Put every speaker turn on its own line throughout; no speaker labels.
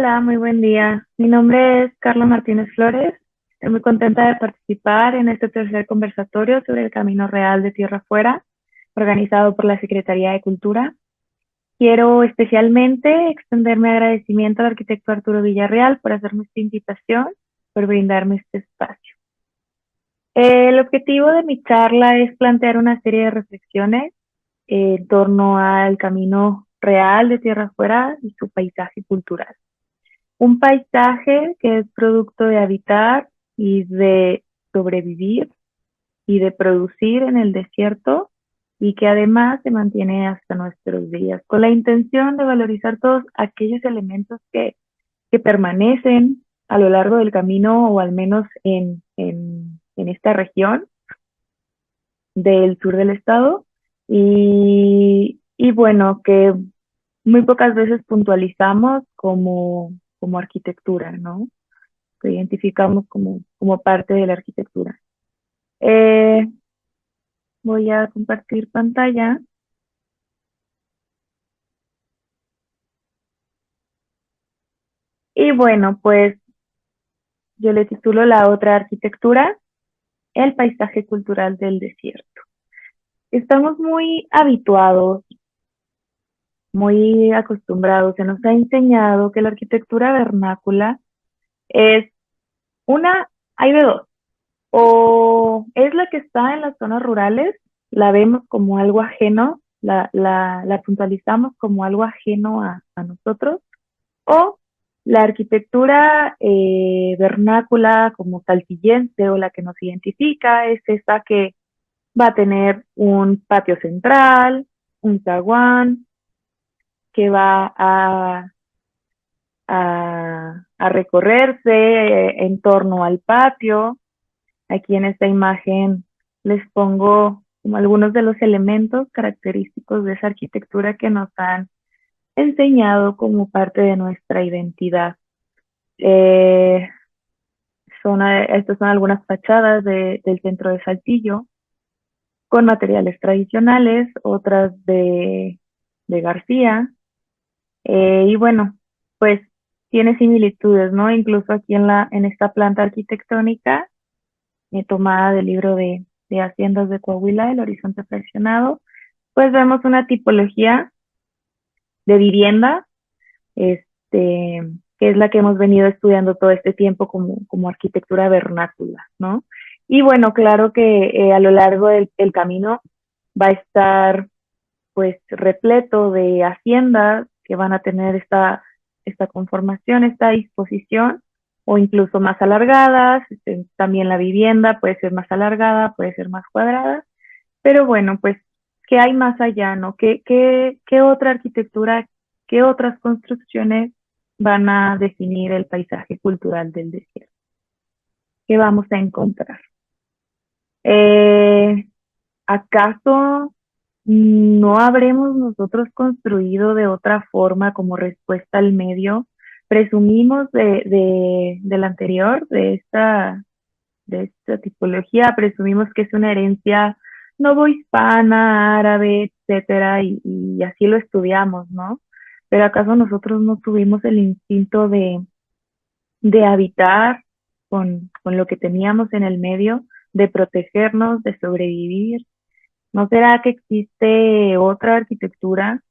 Hola, muy buen día. Mi nombre es Carla Martínez Flores. Estoy muy contenta de participar en este tercer conversatorio sobre el Camino Real de Tierra Afuera, organizado por la Secretaría de Cultura. Quiero especialmente extender mi agradecimiento al arquitecto Arturo Villarreal por hacerme esta invitación, por brindarme este espacio. El objetivo de mi charla es plantear una serie de reflexiones en torno al Camino Real de Tierra Afuera y su paisaje cultural. Un paisaje que es producto de habitar y de sobrevivir y de producir en el desierto y que además se mantiene hasta nuestros días, con la intención de valorizar todos aquellos elementos que permanecen a lo largo del camino o al menos en esta región del sur del estado y bueno, que muy pocas veces puntualizamos como arquitectura, ¿no? Que identificamos como parte de la arquitectura. Eh, Voy a compartir pantalla. Y bueno, pues yo le titulo La otra arquitectura, el paisaje cultural del desierto. Estamos muy habituados, muy acostumbrados, se nos ha enseñado que la arquitectura vernácula es una, hay de dos, o es la que está en las zonas rurales, la vemos como algo ajeno, la puntualizamos como algo ajeno a nosotros, o la arquitectura vernácula como saltillense o la que nos identifica es esta que va a tener un patio central, un zaguán, que va a recorrerse en torno al patio. Aquí en esta imagen les pongo como algunos de los elementos característicos de esa arquitectura que nos han enseñado como parte de nuestra identidad. Eh, Estas son algunas fachadas del centro de Saltillo con materiales tradicionales, otras de García. Y bueno, pues tiene similitudes, ¿no? Incluso aquí en esta planta arquitectónica tomada del libro de Haciendas de Coahuila, El Horizonte Fraccionado, pues vemos una tipología de vivienda, que es la que hemos venido estudiando todo este tiempo como arquitectura vernácula, ¿no? Y bueno, claro que a lo largo del camino va a estar pues repleto de haciendas que van a tener esta conformación, esta disposición, o incluso más alargadas. También la vivienda puede ser más alargada, puede ser más cuadrada, pero bueno, pues, ¿qué hay más allá, no? ¿Qué otra arquitectura, qué otras construcciones van a definir el paisaje cultural del desierto? ¿Qué vamos a encontrar? Eh, ¿Acaso no habremos nosotros construido de otra forma como respuesta al medio? Presumimos del anterior, de esta tipología, presumimos que es una herencia novohispana, árabe, etcétera, y así lo estudiamos, ¿no? Pero ¿acaso nosotros no tuvimos el instinto de habitar con lo que teníamos en el medio, de protegernos, de sobrevivir? ¿No será que existe otra arquitectura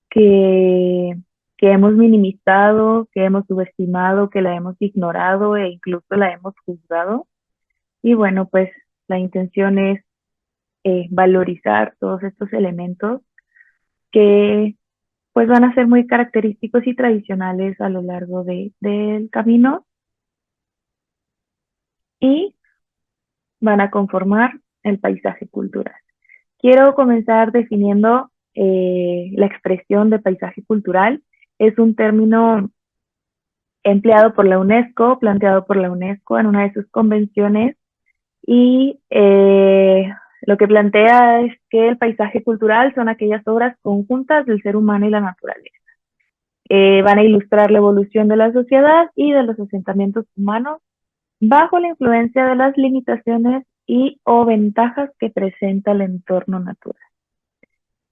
que, que hemos minimizado, que hemos subestimado, que la hemos ignorado e incluso la hemos juzgado? Y bueno, pues la intención es valorizar todos estos elementos que pues van a ser muy característicos y tradicionales a lo largo del camino y van a conformar el paisaje cultural. Quiero comenzar definiendo la expresión de paisaje cultural. Es un término empleado por la UNESCO, planteado por la UNESCO en una de sus convenciones y lo que plantea es que el paisaje cultural son aquellas obras conjuntas del ser humano y la naturaleza. Van a ilustrar la evolución de la sociedad y de los asentamientos humanos bajo la influencia de las limitaciones y o ventajas que presenta el entorno natural.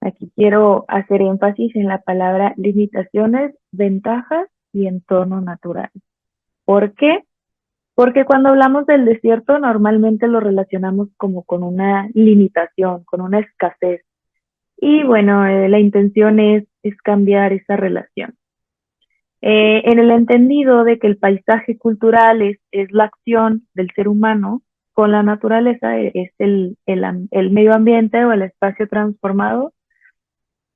Aquí quiero hacer énfasis en la palabra limitaciones, ventajas y entorno natural. ¿Por qué? Porque cuando hablamos del desierto normalmente lo relacionamos como con una limitación, con una escasez. Y bueno, la intención es cambiar esa relación. En el entendido de que el paisaje cultural es la acción del ser humano con la naturaleza, es el medio ambiente o el espacio transformado,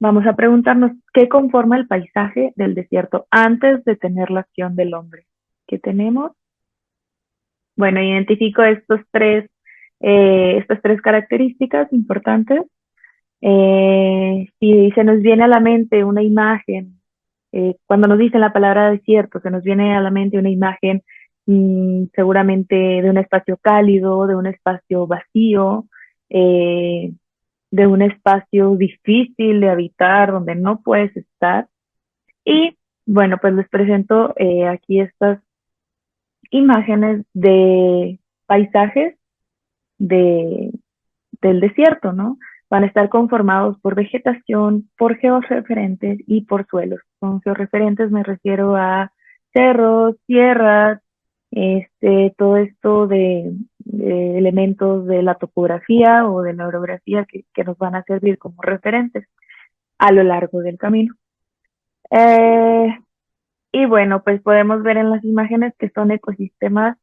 vamos a preguntarnos qué conforma el paisaje del desierto antes de tener la acción del hombre. ¿Qué tenemos? Bueno, identifico estas tres características importantes. Si se nos viene a la mente una imagen, cuando nos dicen la palabra desierto, se nos viene a la mente una imagen seguramente de un espacio cálido, de un espacio vacío, eh, de un espacio difícil de habitar, donde no puedes estar. Y bueno, pues les presento aquí estas imágenes de paisajes de, del desierto, ¿no? Van a estar conformados por vegetación, por georreferentes y por suelos. Con georreferentes me refiero a cerros, sierras, todo esto de elementos de la topografía o de la orografía que nos van a servir como referentes a lo largo del camino. Eh, y bueno, pues podemos ver en las imágenes que son ecosistemas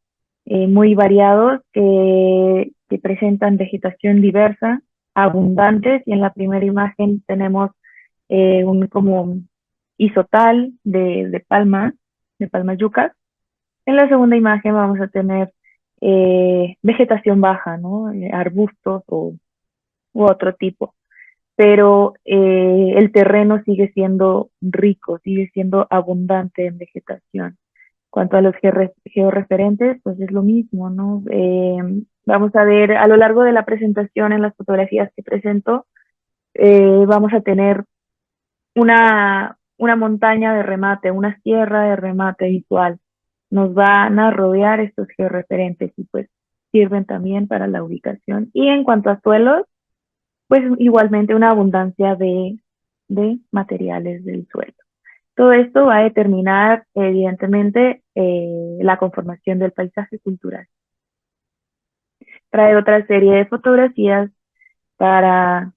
muy variados, que presentan vegetación diversa, abundantes, y en la primera imagen tenemos un como isotal de palmas yucas. En la segunda imagen vamos a tener vegetación baja, ¿no? Arbustos u otro tipo, pero el terreno sigue siendo rico, sigue siendo abundante en vegetación. Cuanto a los georreferentes, pues es lo mismo, ¿no? Vamos a ver a lo largo de la presentación en las fotografías que presento, vamos a tener una montaña de remate, una sierra de remate visual. Nos van a rodear estos georreferentes y pues sirven también para la ubicación. Y en cuanto a suelos, pues igualmente una abundancia de materiales del suelo. Todo esto va a determinar, evidentemente, la conformación del paisaje cultural. Trae otra serie de fotografías para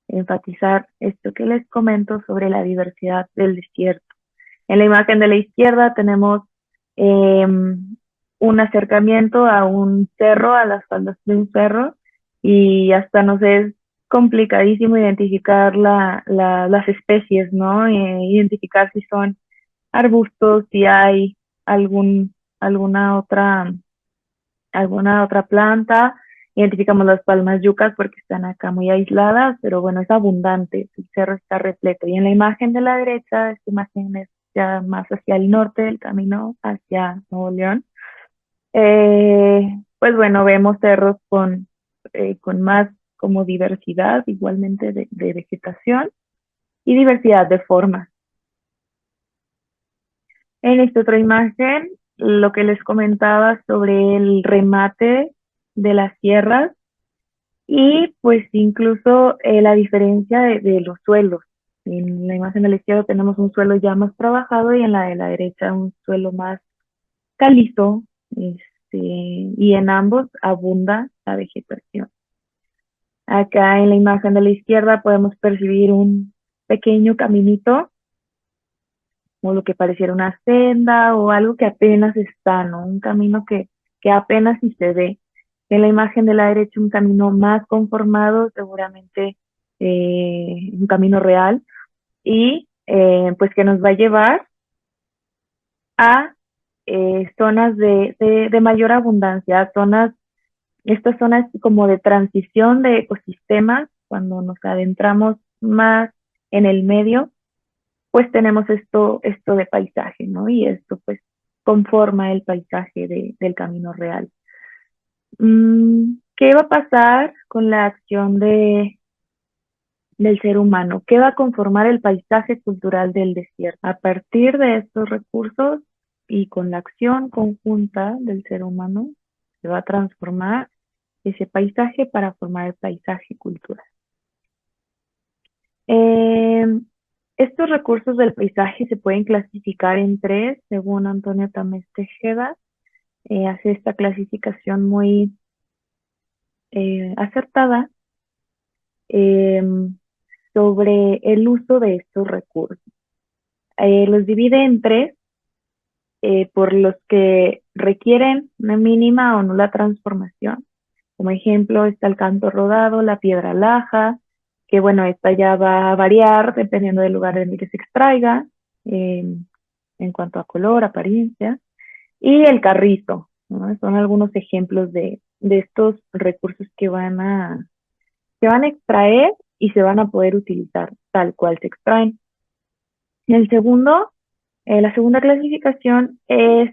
enfatizar esto que les comento sobre la diversidad del desierto. En la imagen de la izquierda tenemos eh, un acercamiento a un cerro, a las faldas de un cerro, y hasta nos es complicadísimo identificar las especies, ¿no? Identificar si son arbustos, si hay algún, alguna otra, alguna otra planta. Identificamos las palmas yucas porque están acá muy aisladas, pero bueno, es abundante, el cerro está repleto. Y en la imagen de la derecha, esta imagen es ya más hacia el norte del camino, hacia Nuevo León. Pues bueno, vemos cerros con más como diversidad, igualmente de vegetación y diversidad de formas. En esta otra imagen, lo que les comentaba sobre el remate de las sierras y pues incluso la diferencia de los suelos. En la imagen de la izquierda tenemos un suelo ya más trabajado y en la de la derecha un suelo más calizo, y en ambos abunda la vegetación. Acá en la imagen de la izquierda podemos percibir un pequeño caminito, o lo que pareciera una senda o algo que apenas está, ¿no? Un camino que apenas si se ve. En la imagen de la derecha un camino más conformado, seguramente un camino real, y pues que nos va a llevar a zonas de mayor abundancia, zonas, estas zonas como de transición de ecosistemas, cuando nos adentramos más en el medio, pues tenemos esto de paisaje, ¿no? Y esto pues conforma el paisaje del camino real. ¿Qué va a pasar con la acción del ser humano? ¿Qué va a conformar el paisaje cultural del desierto? A partir de estos recursos y con la acción conjunta del ser humano, se va a transformar ese paisaje para formar el paisaje cultural. Eh, Estos recursos del paisaje se pueden clasificar en tres, según Antonio Tamés Tejeda. Hace esta clasificación muy acertada em, sobre el uso de estos recursos. Los divide en tres, por los que requieren una mínima o nula transformación. Como ejemplo está el canto rodado, la piedra laja, que bueno, esta ya va a variar dependiendo del lugar en el que se extraiga, eh, en cuanto a color, apariencia, y el carrizo, ¿no? Son algunos ejemplos de estos recursos que van a extraer y se van a poder utilizar tal cual se extraen. El segundo, la segunda clasificación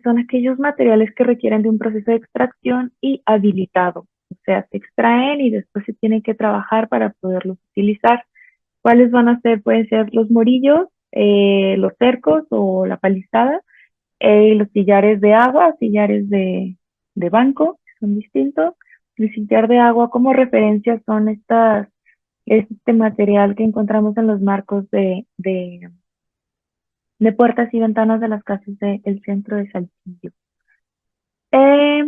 son aquellos materiales que requieren de un proceso de extracción y habilitado. O sea, se extraen y después se tienen que trabajar para poderlos utilizar. ¿Cuáles van a ser? Pueden ser los morillos, los cercos o la palizada, los sillares de agua, sillares de banco, que son distintos. El sillar de agua como referencia son este material que encontramos en los marcos de puertas y ventanas de las casas del centro de Saltillo. Eh,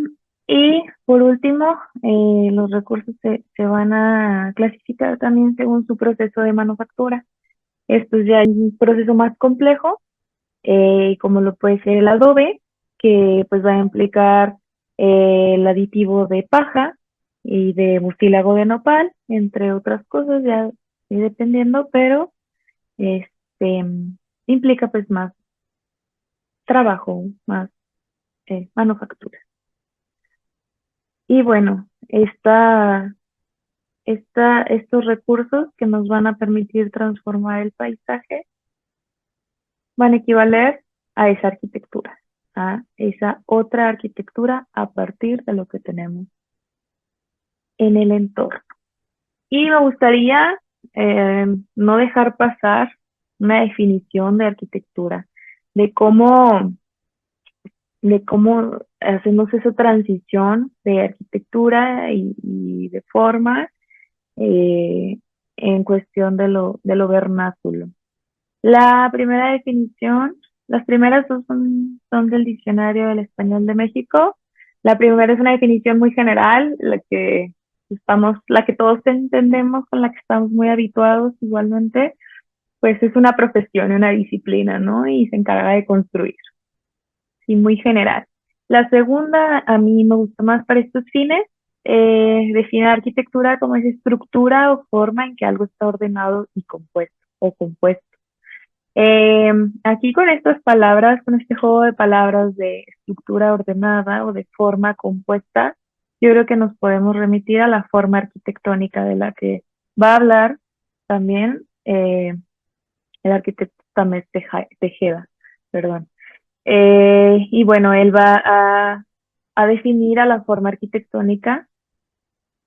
y por último, los recursos se van a clasificar también según su proceso de manufactura. Esto ya es un proceso más complejo, como lo puede ser el adobe, que pues va a implicar el aditivo de paja y de mucílago de nopal, entre otras cosas, ya dependiendo, pero este implica pues más trabajo, más manufactura. Y bueno, estos recursos que nos van a permitir transformar el paisaje van a equivaler a esa arquitectura, a esa otra arquitectura a partir de lo que tenemos en el entorno. Y me gustaría no dejar pasar una definición de arquitectura, de cómo, de cómo hacemos esa transición de arquitectura y de forma eh, en cuestión de lo vernáculo. La primera definición, las primeras dos son del Diccionario del Español de México. La primera es una definición muy general, la que todos entendemos, con la que estamos muy habituados igualmente, pues es una profesión y una disciplina, ¿no? Y se encarga de construir, sí, muy general. La segunda, a mí me gusta más para estos fines, define arquitectura como esa estructura o forma en que algo está ordenado y compuesto o compuesto. Aquí con estas palabras, con este juego de palabras de estructura ordenada o de forma compuesta, yo creo que nos podemos remitir a la forma arquitectónica de la que va a hablar también el arquitecto Tamés Tejeda, perdón. Y bueno, él va a definir a la forma arquitectónica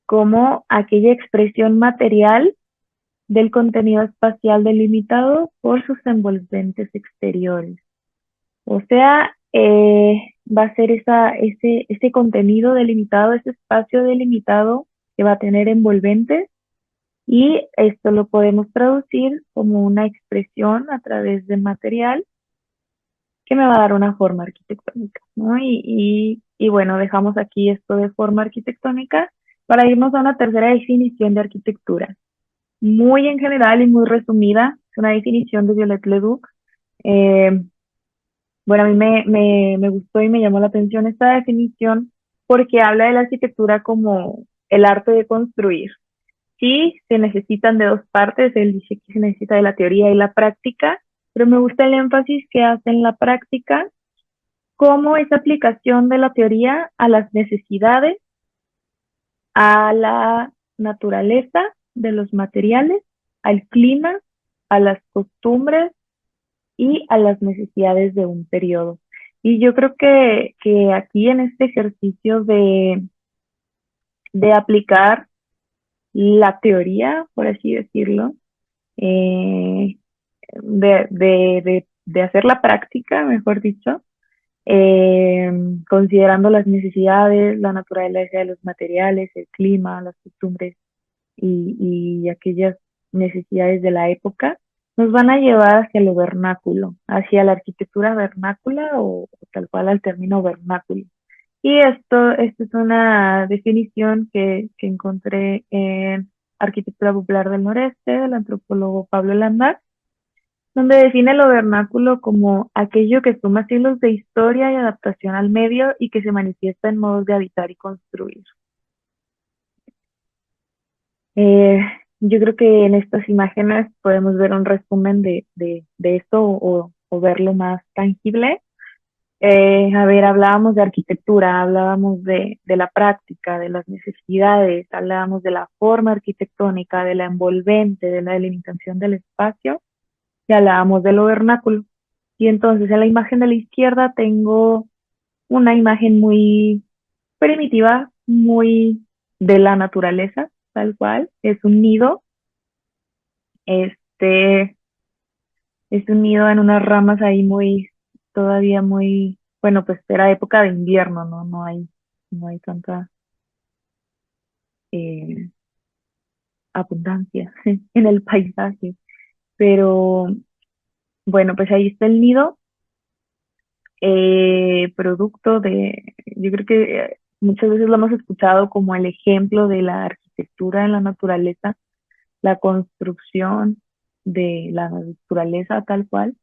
como aquella expresión material del contenido espacial delimitado por sus envolventes exteriores. O sea, va a ser ese contenido delimitado, ese espacio delimitado que va a tener envolventes, y esto lo podemos traducir como una expresión a través de material que me va a dar una forma arquitectónica, ¿no? Y bueno, dejamos aquí esto de forma arquitectónica para irnos a una tercera definición de arquitectura, muy en general y muy resumida. Es una definición de Violette Leduc. Eh, bueno, a mí me gustó y me llamó la atención esta definición porque habla de la arquitectura como el arte de construir. Sí, se necesitan de dos partes, él dice que se necesita de la teoría y la práctica, pero me gusta el énfasis que hace en la práctica, como esa aplicación de la teoría a las necesidades, a la naturaleza de los materiales, al clima, a las costumbres y a las necesidades de un periodo. Y yo creo que aquí en este ejercicio de aplicar la teoría, por así decirlo, eh, de hacer la práctica, mejor dicho, eh, considerando las necesidades, la naturaleza de los materiales, el clima, las costumbres y aquellas necesidades de la época, nos van a llevar hacia lo vernáculo, hacia la arquitectura vernácula o tal cual al término vernáculo. Y esto es una definición que encontré en Arquitectura Popular del Noreste, del antropólogo Pablo Landar, donde define lo vernáculo como aquello que suma siglos de historia y adaptación al medio y que se manifiesta en modos de habitar y construir. Eh, yo creo que en estas imágenes podemos ver un resumen de esto o verlo más tangible. A ver, hablábamos de arquitectura, hablábamos de la práctica, de las necesidades, hablábamos de la forma arquitectónica, de la envolvente, de la delimitación del espacio y hablábamos de lo vernáculo. Y entonces en la imagen de la izquierda tengo una imagen muy primitiva, muy de la naturaleza, tal cual. Es un nido, este, es un nido en unas ramas ahí muy, todavía muy, bueno, pues era época de invierno, ¿no? No hay tanta eh, abundancia en el paisaje. Pero bueno, pues ahí está el nido, producto de, yo creo que muchas veces lo hemos escuchado como el ejemplo de la arquitectura en la naturaleza, la construcción de la naturaleza tal cual.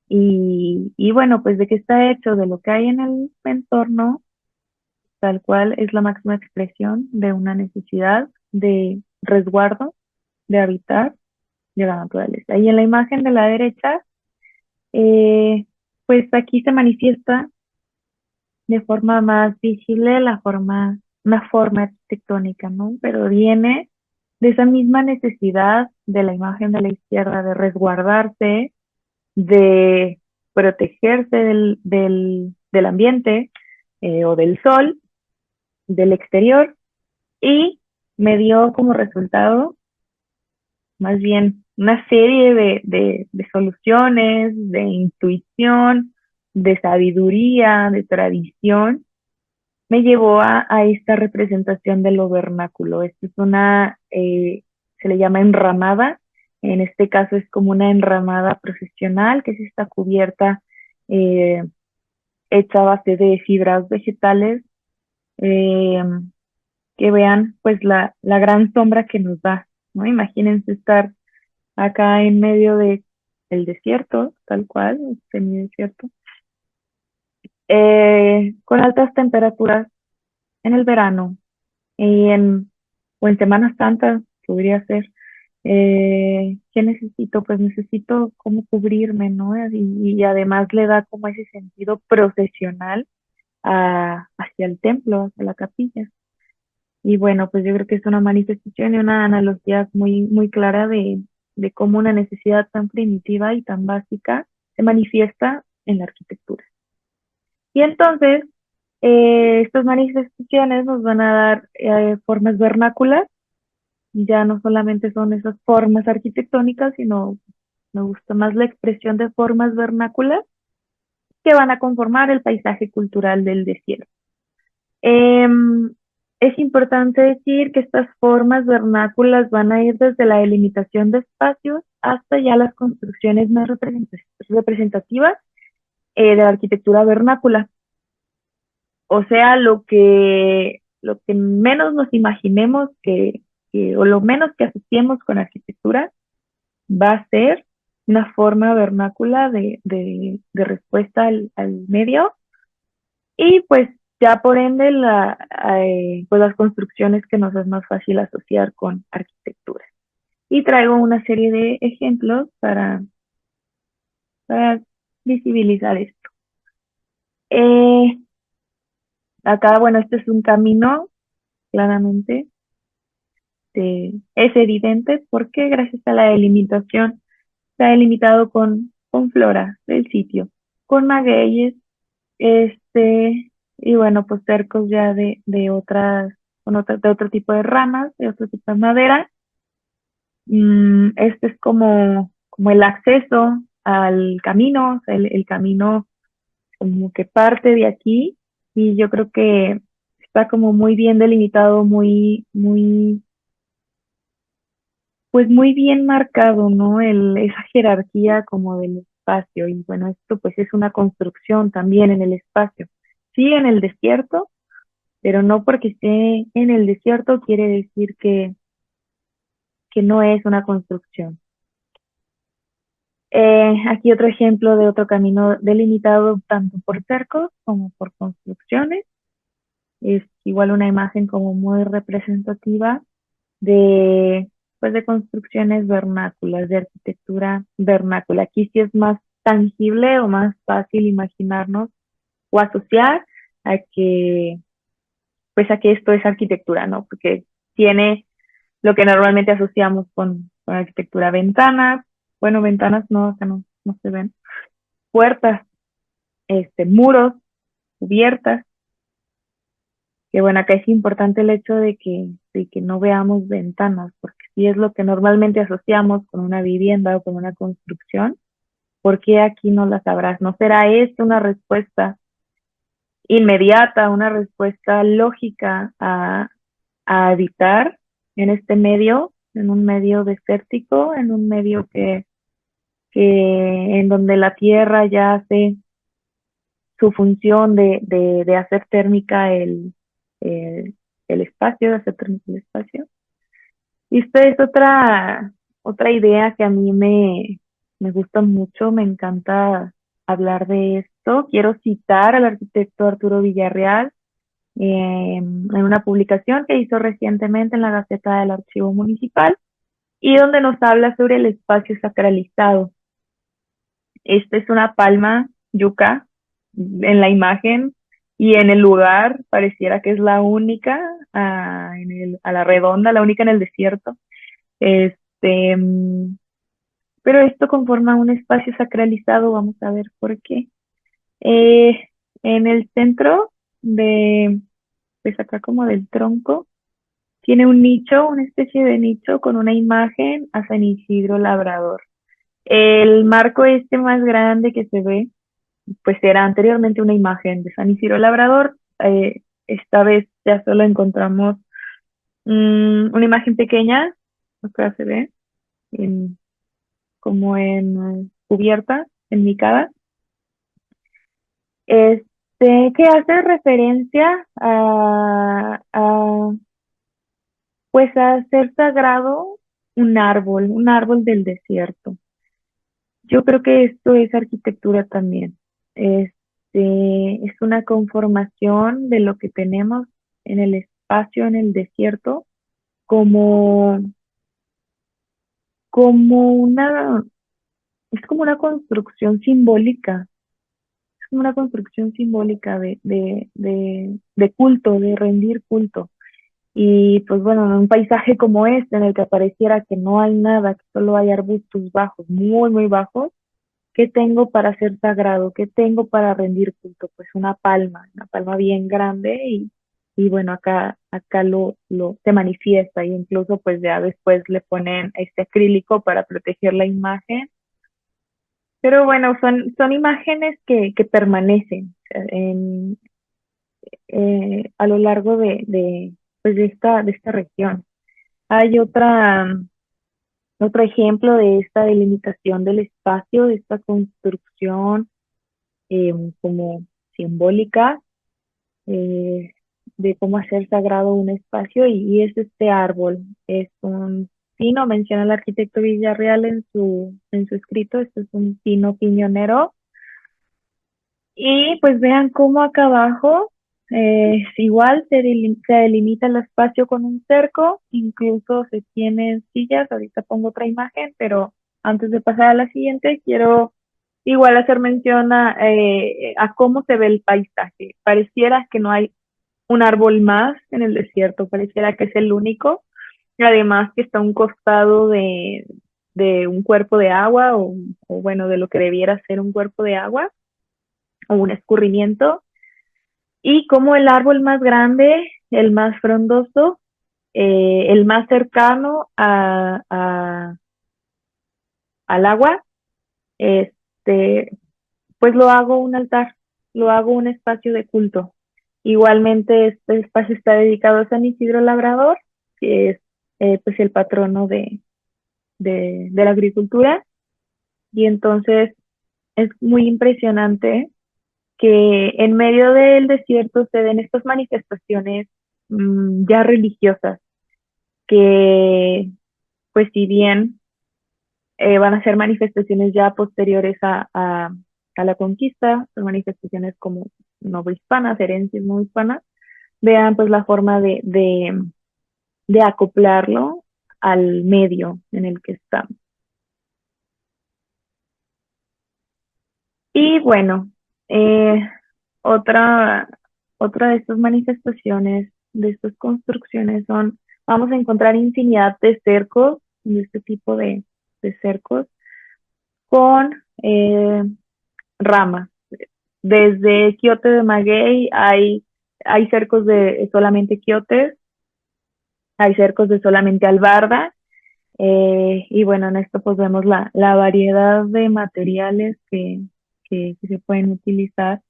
Y bueno, pues de qué está hecho, de lo que hay en el entorno, tal cual es la máxima expresión de una necesidad de resguardo, de habitar de la naturaleza. Y en la imagen de la derecha, eh, pues aquí se manifiesta de forma más visible una forma arquitectónica, ¿no? Pero viene de esa misma necesidad de la imagen de la izquierda de resguardarse, de protegerse del ambiente o del sol, del exterior, y me dio como resultado más bien una serie de soluciones, de intuición, de sabiduría, de tradición, me llevó a esta representación de lo vernáculo. Esta es se le llama enramada, en este caso es como una enramada profesional, que es esta cubierta eh, hecha a base de fibras vegetales, eh, que vean pues la gran sombra que nos da, ¿no? Imagínense estar acá en medio de el desierto, tal cual, semidesierto, con altas temperaturas en el verano y o en Semana Santa podría ser. ¿Qué necesito? Pues necesito cómo cubrirme, ¿no? Y además le da como ese sentido procesional hacia el templo, hacia la capilla. Y bueno, pues yo creo que es una manifestación y una analogía muy, muy clara de cómo una necesidad tan primitiva y tan básica se manifiesta en la arquitectura. Y entonces, estas manifestaciones nos van a dar formas vernáculas, ya no solamente son esas formas arquitectónicas, sino me gusta más la expresión de formas vernáculas que van a conformar el paisaje cultural del desierto. Em, es importante decir que estas formas vernáculas van a ir desde la delimitación de espacios hasta ya las construcciones más representativas de la arquitectura vernácula. O sea, lo que menos nos imaginemos o lo menos que asociemos con arquitectura va a ser una forma vernácula de respuesta al medio y pues ya por ende pues las construcciones que nos es más fácil asociar con arquitectura. Y traigo una serie de ejemplos para visibilizar esto. Eh, Acá, bueno, este es un camino, claramente, es evidente porque gracias a la delimitación se ha delimitado con flora del sitio, con magueyes, y bueno, pues cercos ya de otro tipo de ramas, de otro tipo de madera. Este es como el acceso al camino, o sea, el camino como que parte de aquí y yo creo que está como muy bien delimitado, muy, muy pues muy bien marcado, ¿no? Esa jerarquía como del espacio. Y bueno, esto pues es una construcción también en el espacio. Sí, en el desierto, pero no porque esté en el desierto quiere decir que no es una construcción. Aquí otro ejemplo de otro camino delimitado tanto por cercos como por construcciones. Es igual una imagen como muy representativa de, pues, de construcciones vernáculas, de arquitectura vernácula. Aquí sí es más tangible o más fácil imaginarnos o asociar a que, pues, a que esto es arquitectura, ¿no? Porque tiene lo que normalmente asociamos con arquitectura, ventanas, bueno, ventanas no, acá no se ven, puertas, muros, cubiertas, que bueno, acá es importante el hecho de que no veamos ventanas, porque si es lo que normalmente asociamos con una vivienda o con una construcción, ¿por qué aquí no las habrás? ¿No será esto una respuesta inmediata, una respuesta lógica a habitar en este medio, en un medio desértico, en un medio que en donde la tierra ya hace su función de hacer térmica el, el espacio, de hacer térmica el espacio? Y esta es otra idea que a mí me gusta mucho, me encanta hablar de esto. Quiero citar al arquitecto Arturo Villarreal en una publicación que hizo recientemente en la Gaceta del Archivo Municipal y donde nos habla sobre el espacio sacralizado. Esta es una palma yuca en la imagen y en el lugar pareciera que es la única a la redonda, la única en el desierto. Este, mm, pero esto conforma un espacio sacralizado, vamos a ver por qué. Eh, en el centro de, pues acá como del tronco, tiene un nicho, una especie de nicho con una imagen a San Isidro Labrador. El marco este más grande que se ve pues era anteriormente una imagen de San Isidro Labrador. Esta vez ya solo encontramos una imagen pequeña, acá se ve, en, como en cubierta, enmicada, que hace referencia pues a ser sagrado un árbol del desierto. Yo creo que esto es arquitectura también. Es una conformación de lo que tenemos en el espacio, en el desierto, como, como una, es como una construcción simbólica, es como una construcción simbólica de culto, de rendir culto. Y pues bueno, en un paisaje como este, en el que pareciera que no hay nada, que solo hay arbustos bajos, muy, muy bajos, ¿qué tengo para ser sagrado? ¿Qué tengo para rendir culto? Pues una palma bien grande y bueno, acá se manifiesta y incluso pues ya después le ponen este acrílico para proteger la imagen. Pero bueno, son imágenes que permanecen a lo largo pues de esta región. Hay otro ejemplo de esta delimitación del espacio, de esta construcción como simbólica eh, de cómo hacer sagrado un espacio y es este árbol. Es un pino, menciona el arquitecto Villarreal en su escrito, este es un pino piñonero. Y pues vean cómo acá abajo igual se delimita el espacio con un cerco, incluso se tienen sillas, ahorita pongo otra imagen, pero antes de pasar a la siguiente quiero igual hacer mención a cómo se ve el paisaje. Pareciera que no hay un árbol más en el desierto, pareciera que es el único, además que está a un costado de un cuerpo de agua o bueno, de lo que debiera ser un cuerpo de agua o un escurrimiento, y como el árbol más grande, el más frondoso, el más cercano al agua, este, pues lo hago un altar, lo hago un espacio de culto. Igualmente este espacio está dedicado a San Isidro Labrador, que es pues el patrono de la agricultura. Y entonces es muy impresionante que en medio del desierto se den estas manifestaciones ya religiosas, que pues si bien van a ser manifestaciones ya posteriores a la conquista, son manifestaciones como novohispanas, herencias novohispanas, vean pues la forma de acoplarlo al medio en el que estamos. Y bueno, eh, otra, otra de estas manifestaciones, de estas construcciones son, vamos a encontrar infinidad de cercos, de este tipo de cercos, con ramas. Desde quiote de maguey hay cercos de solamente quiotes, hay cercos de solamente albarda, y bueno, en esto pues vemos la variedad de materiales que se pueden utilizar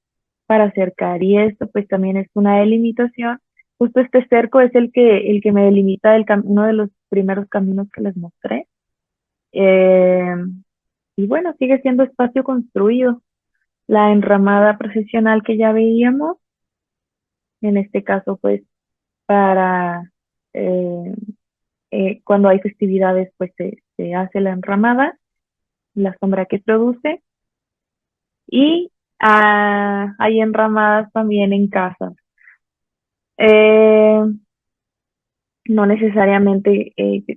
para acercar. Y esto pues también es una delimitación. Justo este cerco es el que me delimita uno de los primeros caminos que les mostré. Eh, y bueno, sigue siendo espacio construido. La enramada procesional que ya veíamos, en este caso pues para eh, cuando hay festividades pues se hace la enramada, la sombra que produce. Y hay enramadas también en casas. Eh, no necesariamente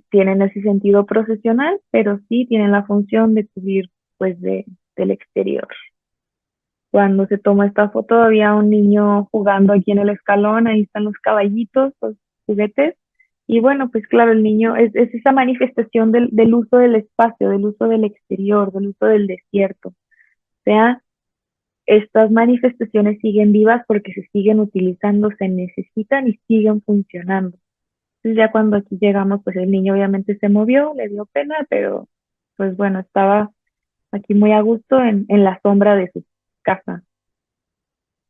tienen ese sentido profesional, pero sí tienen la función de cubrir pues del exterior. Cuando se toma esta foto había un niño jugando aquí en el escalón, ahí están los caballitos, los juguetes, y bueno, pues claro, el niño es esa manifestación del uso del espacio, del uso del exterior, del uso del desierto. O sea, estas manifestaciones siguen vivas porque se siguen utilizando, se necesitan y siguen funcionando. Entonces ya cuando aquí llegamos, pues el niño obviamente se movió, le dio pena, pero pues bueno, estaba aquí muy a gusto en la sombra de su casa.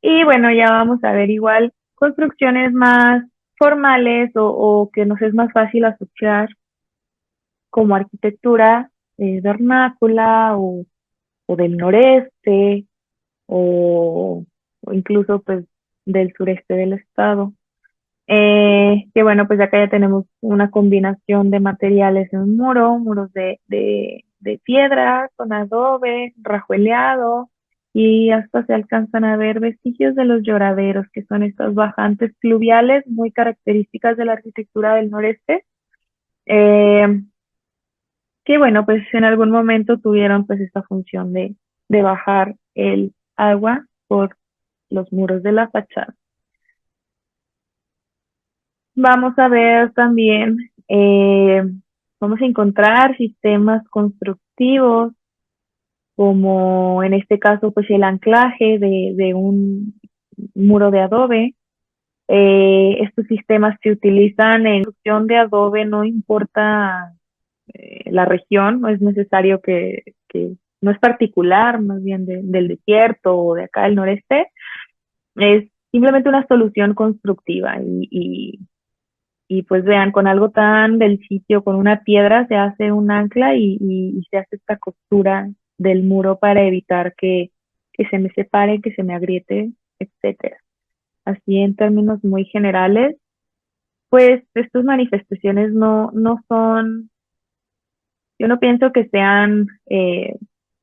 Y bueno, ya vamos a ver igual construcciones más formales o que nos es más fácil asociar como arquitectura vernácula o del noreste o incluso pues del sureste del estado. Que bueno, pues acá ya tenemos una combinación de materiales en un muro, muros de piedra con adobe, rajueleado, y hasta se alcanzan a ver vestigios de los lloraderos, que son estas bajantes pluviales muy características de la arquitectura del noreste, eh, que bueno, pues en algún momento tuvieron pues esta función de bajar el agua por los muros de la fachada. Vamos a ver también, vamos a encontrar sistemas constructivos, como en este caso, pues el anclaje de un muro de adobe. Estos sistemas se utilizan en construcción de adobe, no importa la región, no es necesario no es particular, más bien del desierto o de acá del noreste, es simplemente una solución constructiva y pues vean, con algo tan del sitio, con una piedra se hace un ancla y se hace esta costura del muro para evitar que se me separe, que se me agriete, etcétera. Así en términos muy generales, pues estas manifestaciones no son, yo no pienso que sean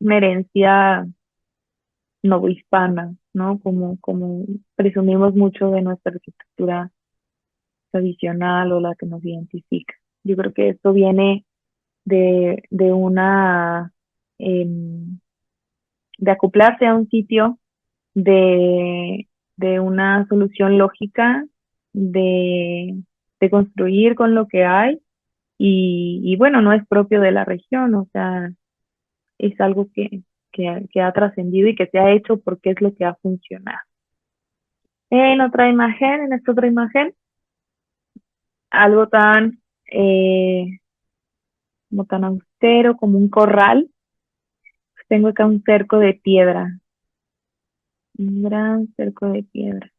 una herencia novohispana, ¿no? Como presumimos mucho de nuestra arquitectura tradicional o la que nos identifica. Yo creo que esto viene de una, em, de acoplarse a un sitio, de una solución lógica, de, de construir con lo que hay y bueno, no es propio de la región, o sea, es algo que ha trascendido y que se ha hecho porque es lo que ha funcionado. En esta otra imagen, algo tan, como tan austero, como un corral. Tengo acá un cerco de piedra, un gran cerco de piedra.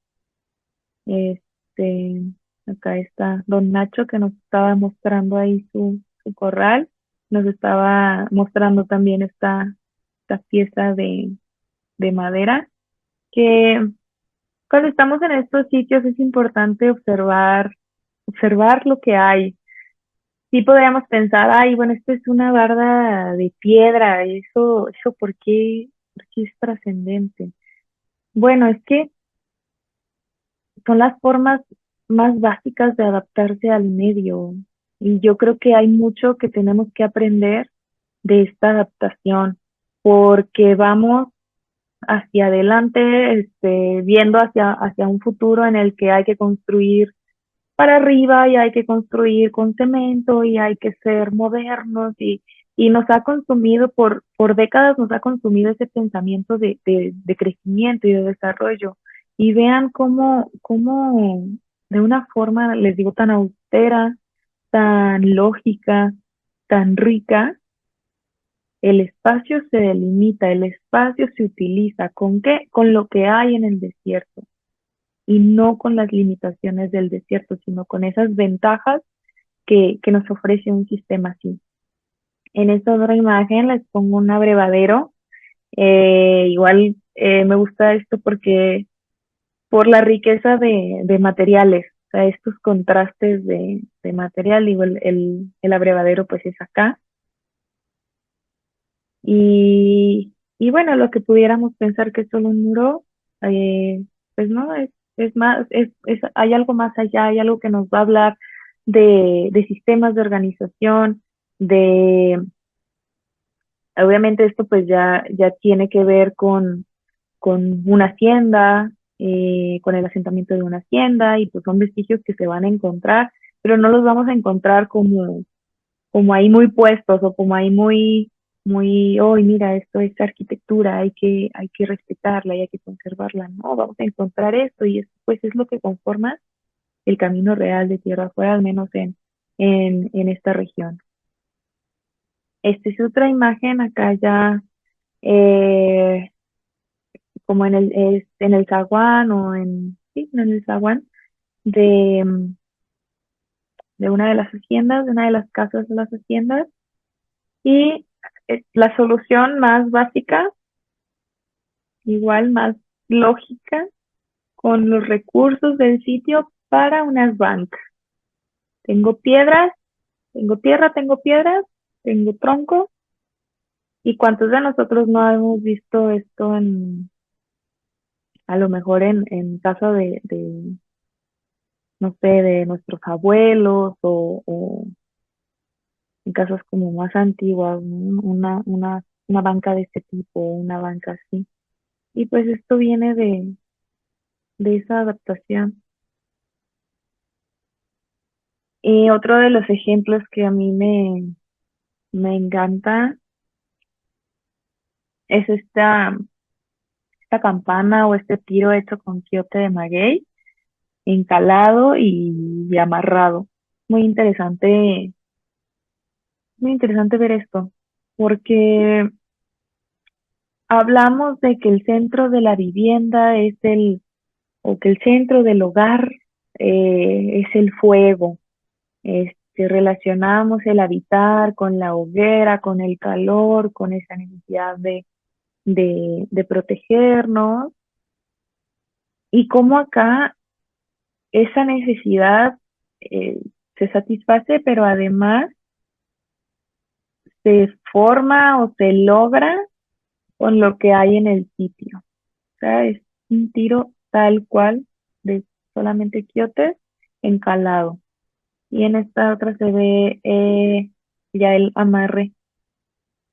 Este, acá está Don Nacho que nos estaba mostrando ahí su corral. nos estaba mostrando también esta pieza de madera, que cuando estamos en estos sitios es importante observar lo que hay. Sí podríamos pensar, ay, bueno, esto es una barda de piedra, eso ¿por qué es trascendente? Bueno, es que son las formas más básicas de adaptarse al medio. Y yo creo que hay mucho que tenemos que aprender de esta adaptación, porque vamos hacia adelante, viendo hacia un futuro en el que hay que construir para arriba y hay que construir con cemento y hay que ser modernos y nos ha consumido por décadas, nos ha consumido ese pensamiento de crecimiento y de desarrollo. Y vean cómo de una forma, les digo, tan austera, tan lógica, tan rica, el espacio se delimita, el espacio se utiliza. ¿Con qué? Con lo que hay en el desierto y no con las limitaciones del desierto, sino con esas ventajas que nos ofrece un sistema así. En esta otra imagen les pongo un abrevadero. Igual me gusta esto porque por la riqueza de materiales, o sea, estos contrastes de material, digo, el abrevadero pues es acá. Y bueno, lo que pudiéramos pensar que es solo un muro, pues no, es más, hay algo más allá, hay algo que nos va a hablar de sistemas de organización, obviamente esto pues ya tiene que ver con una hacienda, con el asentamiento de una hacienda, y pues son vestigios que se van a encontrar, pero no los vamos a encontrar como ahí muy puestos o como ahí muy, oh, mira, esto es arquitectura, hay que respetarla y hay que conservarla. No, vamos a encontrar esto y esto pues es lo que conforma el camino real de tierra afuera, al menos en esta región. Esta es otra imagen acá ya, eh, como en el zaguán o sí, en el zaguán de, de una de las haciendas, de una de las casas de las haciendas. Y la solución más básica, igual más lógica, con los recursos del sitio para unas bancas. Tengo piedras, tengo tierra, tengo piedras, tengo tronco. ¿Y cuántos de nosotros no hemos visto esto a lo mejor en casa no sé, de nuestros abuelos o en casas como más antiguas, ¿no? Una banca de este tipo, una banca así? Y pues esto viene de esa adaptación. Y otro de los ejemplos que a mí me encanta es esta campana o este tiro hecho con quiote de maguey, encalado y amarrado. Muy interesante, muy interesante ver esto, porque hablamos de que el centro de la vivienda o que el centro del hogar es el fuego. Relacionamos el habitar con la hoguera, con el calor, con esa necesidad de protegernos, y cómo acá esa necesidad eh, se satisface, pero además se forma o se logra con lo que hay en el sitio. O sea, es un tiro tal cual de solamente quiotes encalado. Y en esta otra se ve ya el amarre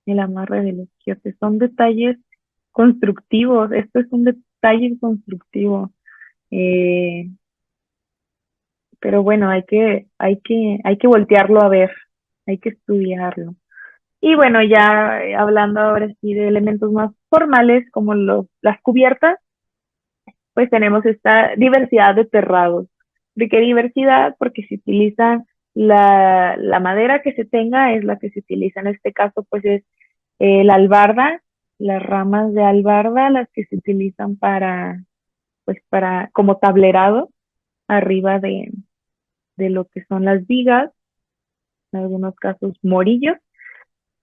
de los quiotes. Son detalles constructivos. Esto es un detalle constructivo. Eh, pero bueno, hay que voltearlo a ver, hay que estudiarlo. Y bueno, ya hablando ahora sí de elementos más formales como las cubiertas, pues tenemos esta diversidad de terrados. ¿De qué diversidad? Porque se utiliza la madera que se tenga, es la que se utiliza. En este caso, pues es la albarda, las ramas de albarda, las que se utilizan como tablerado arriba de lo que son las vigas, en algunos casos morillos.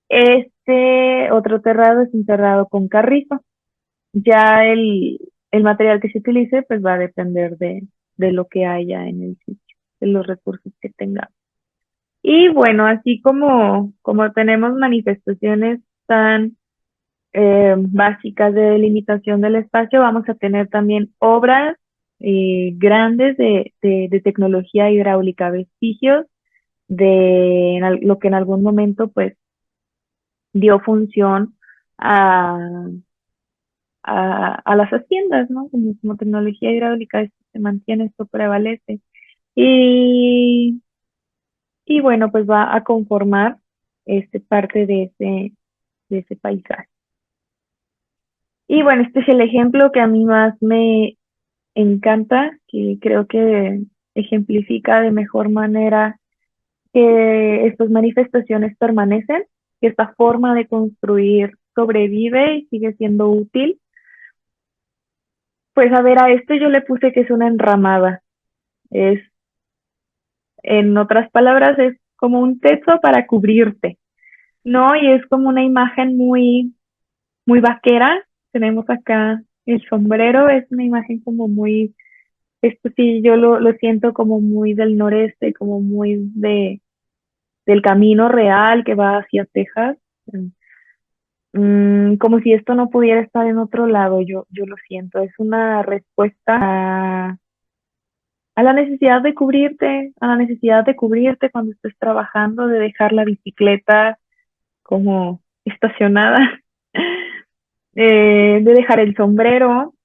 Este otro terrado es un terrado con carrizo. Ya el material que se utilice pues va a depender de lo que haya en el sitio, de los recursos que tengamos. Y bueno, así como tenemos manifestaciones tan básicas de delimitación del espacio, vamos a tener también obras grandes de tecnología hidráulica, vestigios de lo que en algún momento pues dio función a, a las haciendas, ¿no? Como tecnología hidráulica, esto se mantiene, esto prevalece. Y, y bueno, pues va a conformar parte de ese paisaje. Y bueno, este es el ejemplo que a mí más me encanta, que creo que ejemplifica de mejor manera que estas manifestaciones permanecen, que esta forma de construir sobrevive y sigue siendo útil. Pues a ver, a esto yo le puse que es una enramada. Es, en otras palabras, es como un techo para cubrirte, ¿no? Y es como una imagen muy vaquera. Tenemos acá el sombrero, es una imagen como muy, esto sí, yo lo siento como muy del noreste, como muy del camino real que va hacia Texas. Como si esto no pudiera estar en otro lado, yo lo siento. Es una respuesta a la necesidad de cubrirte, a la necesidad de cubrirte cuando estés trabajando, de dejar la bicicleta como estacionada, de dejar el sombrero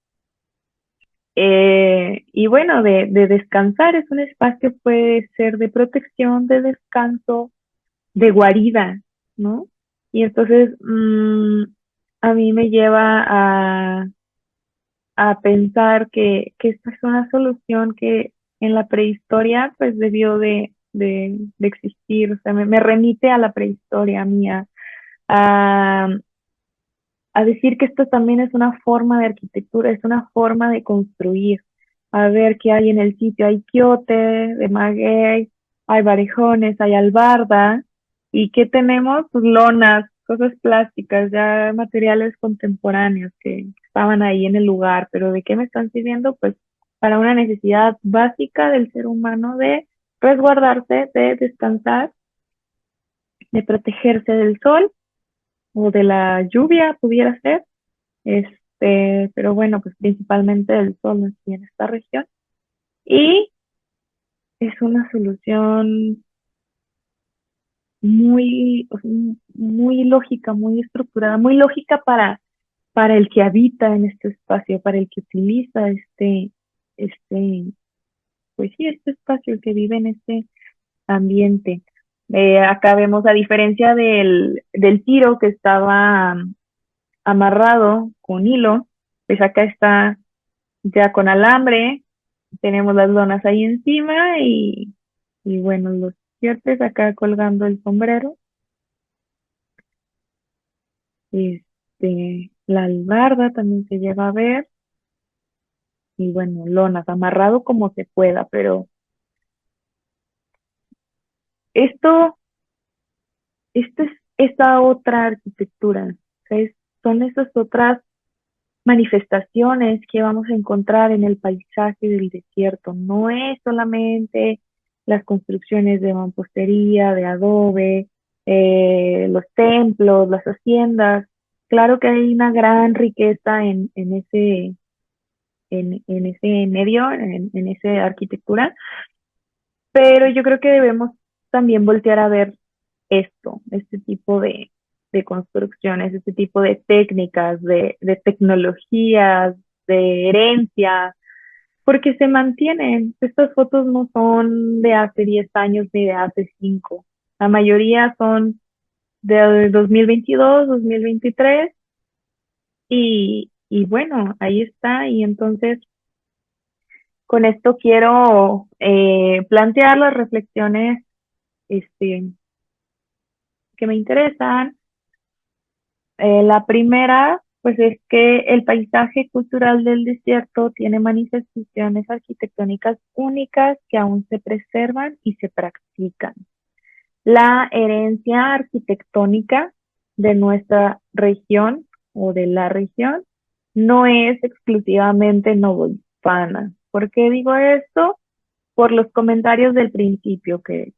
y bueno, de descansar. Es un espacio, puede ser de protección, de descanso, de guarida, ¿no? Y entonces a mí me lleva a pensar que esta es una solución que en la prehistoria pues debió de existir, o sea, me remite a la prehistoria mía, a, a decir que esto también es una forma de arquitectura, es una forma de construir, a ver qué hay en el sitio, hay quiote de maguey, hay varejones, hay albarda, y ¿qué tenemos? Pues lonas, cosas plásticas, ya materiales contemporáneos que estaban ahí en el lugar, pero ¿de qué me están sirviendo? Pues para una necesidad básica del ser humano de resguardarse, de descansar, de protegerse del sol o de la lluvia, pudiera ser, pero bueno, pues principalmente del sol aquí en esta región. Y es una solución muy, o sea, muy lógica, muy estructurada, muy lógica para el que habita en este espacio, para el que utiliza este, pues sí, este espacio, el que vive en este ambiente. Acá vemos, a diferencia del tiro que estaba amarrado con hilo, pues acá está ya con alambre, tenemos las lonas ahí encima y bueno, los ciertes acá colgando el sombrero, la albarda también se lleva a ver y bueno, lonas, amarrado como se pueda, pero esto, esto es esa otra arquitectura, o sea, son esas otras manifestaciones que vamos a encontrar en el paisaje del desierto. No es solamente las construcciones de mampostería, de adobe, los templos, las haciendas. Claro que hay una gran riqueza en ese medio, en esa arquitectura, pero yo creo que debemos también voltear a ver este tipo de construcciones, este tipo de técnicas, de tecnologías, de herencia, porque se mantienen. Estas fotos no son de hace 10 años ni de hace 5. La mayoría son de 2022, 2023 y bueno, ahí está. Y entonces con esto quiero plantear las reflexiones este, que me interesan. La primera, pues es que el paisaje cultural del desierto tiene manifestaciones arquitectónicas únicas que aún se preservan y se practican. La herencia arquitectónica de nuestra región o de la región no es exclusivamente novohispana. ¿Por qué digo esto? Por los comentarios del principio que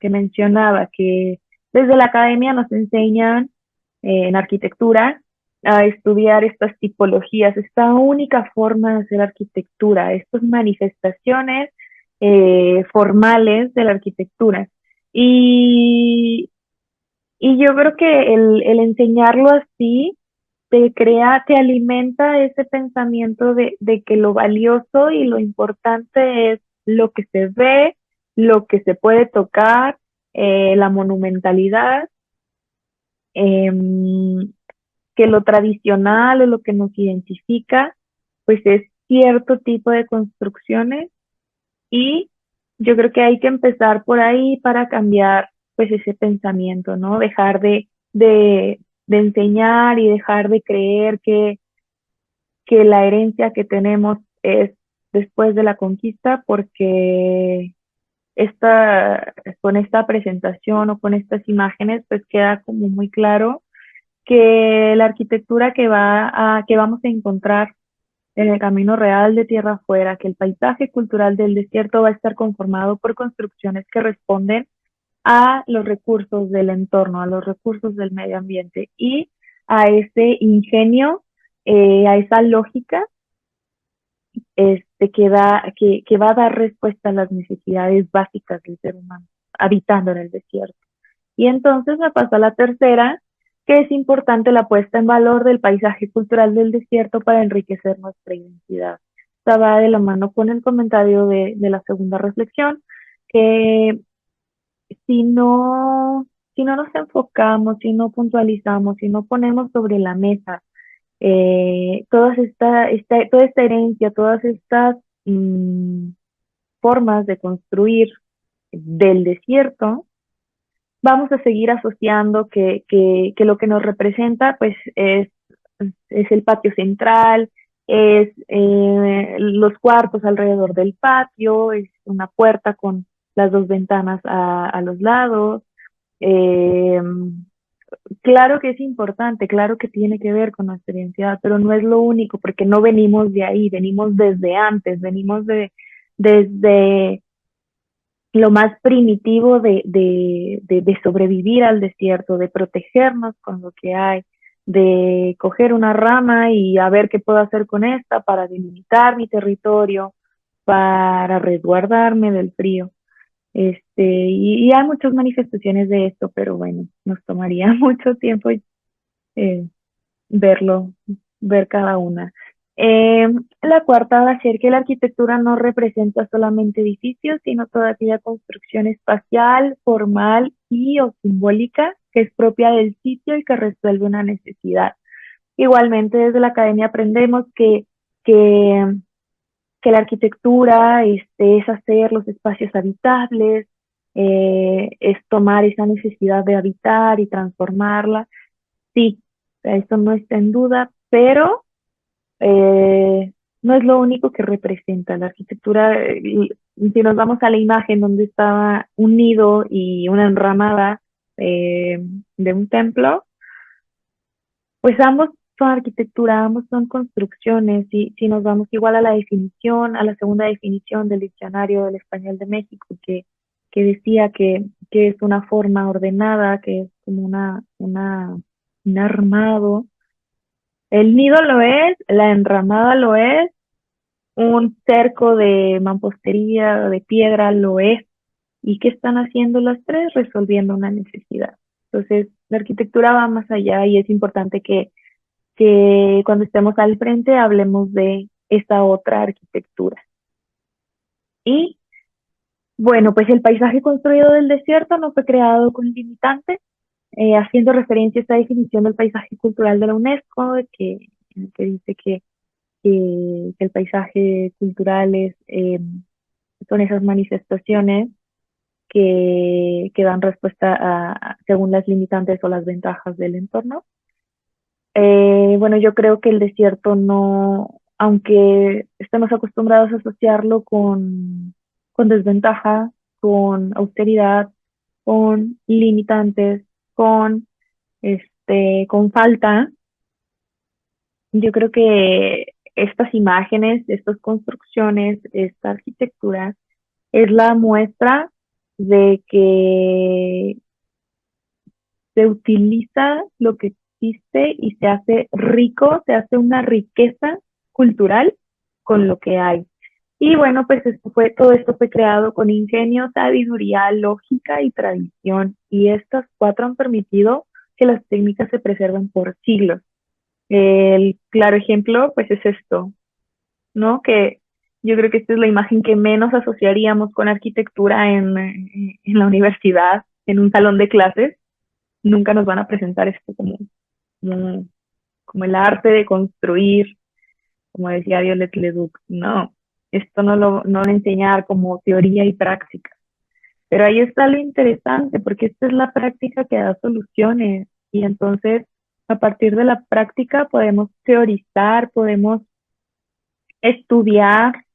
mencionaba, que desde la academia nos enseñan en arquitectura a estudiar estas tipologías, esta única forma de hacer arquitectura, estas manifestaciones formales de la arquitectura. Y, y yo creo que el enseñarlo así te crea, te alimenta ese pensamiento de que lo valioso y lo importante es lo que se ve, lo que se puede tocar, la monumentalidad, em, que lo tradicional o lo que nos identifica, pues es cierto tipo de construcciones y yo creo que hay que empezar por ahí para cambiar pues ese pensamiento, ¿no? Dejar de enseñar y dejar de creer que la herencia que tenemos es después de la conquista, porque con esta presentación o con estas imágenes, pues queda como muy claro que la arquitectura que vamos a encontrar en el camino real de tierra afuera, que el paisaje cultural del desierto va a estar conformado por construcciones que responden a los recursos del entorno, a los recursos del medio ambiente y a ese ingenio, a esa lógica que va a dar respuesta a las necesidades básicas del ser humano, habitando en el desierto. Y entonces me pasó a la tercera, que es importante la puesta en valor del paisaje cultural del desierto para enriquecer nuestra identidad. Estaba de la mano con el comentario de la segunda reflexión, que si no, si no nos enfocamos, si no puntualizamos, si no ponemos sobre la mesa toda esta herencia, todas estas mm, formas de construir del desierto, vamos a seguir asociando que lo que nos representa pues es el patio central, es los cuartos alrededor del patio, es una puerta con las dos ventanas a los lados. Eh, claro que es importante, claro que tiene que ver con nuestra identidad, pero no es lo único, porque no venimos de ahí, venimos desde antes, desde lo más primitivo de sobrevivir al desierto, de protegernos con lo que hay, de coger una rama y a ver qué puedo hacer con esta para delimitar mi territorio, para resguardarme del frío. Y hay muchas manifestaciones de esto, pero bueno, nos tomaría mucho tiempo eh, verlo, ver cada una. La cuarta va a ser que la arquitectura no representa solamente edificios, sino toda aquella construcción espacial, formal y o simbólica que es propia del sitio y que resuelve una necesidad. Igualmente, desde la academia aprendemos que, que la arquitectura es hacer los espacios habitables, es tomar esa necesidad de habitar y transformarla. Sí, eso no está en duda, pero no es lo único que representa la arquitectura. Si nos vamos a la imagen donde estaba un nido y una enramada de un templo, pues ambos son arquitectura, ambos son construcciones. Y si nos vamos igual a la definición, a la segunda definición del diccionario del español de México, que decía que es una forma ordenada, que es como un armado. El nido lo es, la enramada lo es, un cerco de mampostería, de piedra lo es. ¿Y qué están haciendo las tres? Resolviendo una necesidad. Entonces, la arquitectura va más allá y es importante que cuando estemos al frente hablemos de esa otra arquitectura. Y bueno, pues el paisaje construido del desierto no fue creado con limitantes, haciendo referencia a esta definición del paisaje cultural de la UNESCO, que dice que el paisaje cultural son esas manifestaciones que dan respuesta según las limitantes o las ventajas del entorno. Bueno, yo creo que el desierto no, aunque estemos acostumbrados a asociarlo con desventaja, con austeridad, con limitantes, con con falta. Yo creo que estas imágenes, estas construcciones, esta arquitectura es la muestra de que se utiliza lo que existe y se hace rico, se hace una riqueza cultural con lo que hay. Y bueno, pues todo esto fue creado con ingenio, sabiduría, lógica y tradición. Y estas cuatro han permitido que las técnicas se preserven por siglos. El claro ejemplo, pues es esto, ¿no? Que yo creo que esta es la imagen que menos asociaríamos con arquitectura en la universidad, en un salón de clases. Nunca nos van a presentar esto como, como el arte de construir, como decía Violet Leduc. No, esto no lo enseñar como teoría y práctica. Pero ahí está lo interesante, porque esta es la práctica que da soluciones. Y entonces, a partir de la práctica podemos teorizar, podemos estudiar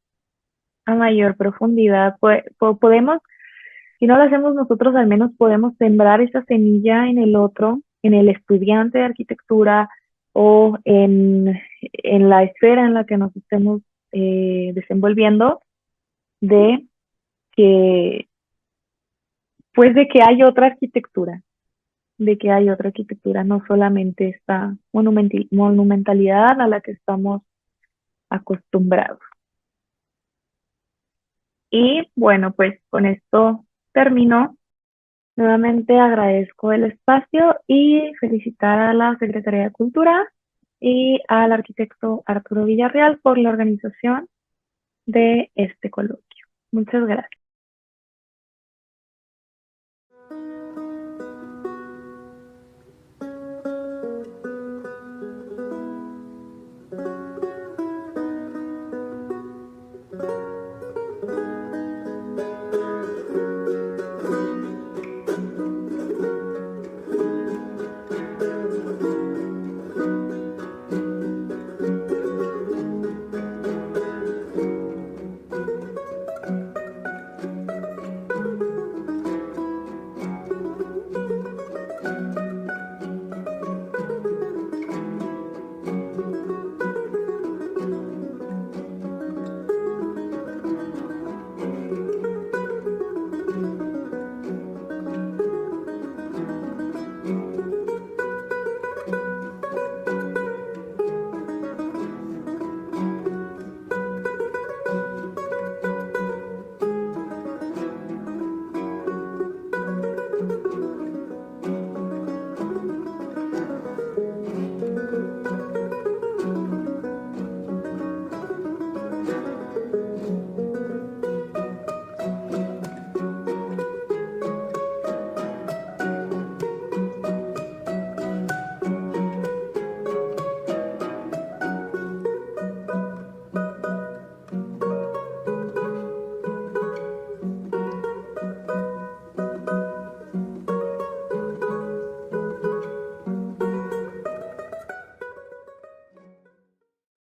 a mayor profundidad, podemos, si no lo hacemos nosotros, al menos podemos sembrar esa semilla en el otro, en el estudiante de arquitectura o en la esfera en la que nos estemos desenvolviendo, de que, pues de que hay otra arquitectura, de que hay otra arquitectura, no solamente esta monumentalidad a la que estamos acostumbrados. Y bueno, pues con esto termino. Nuevamente agradezco el espacio y felicitar a la Secretaría de Cultura y al arquitecto Arturo Villarreal por la organización de este coloquio. Muchas gracias.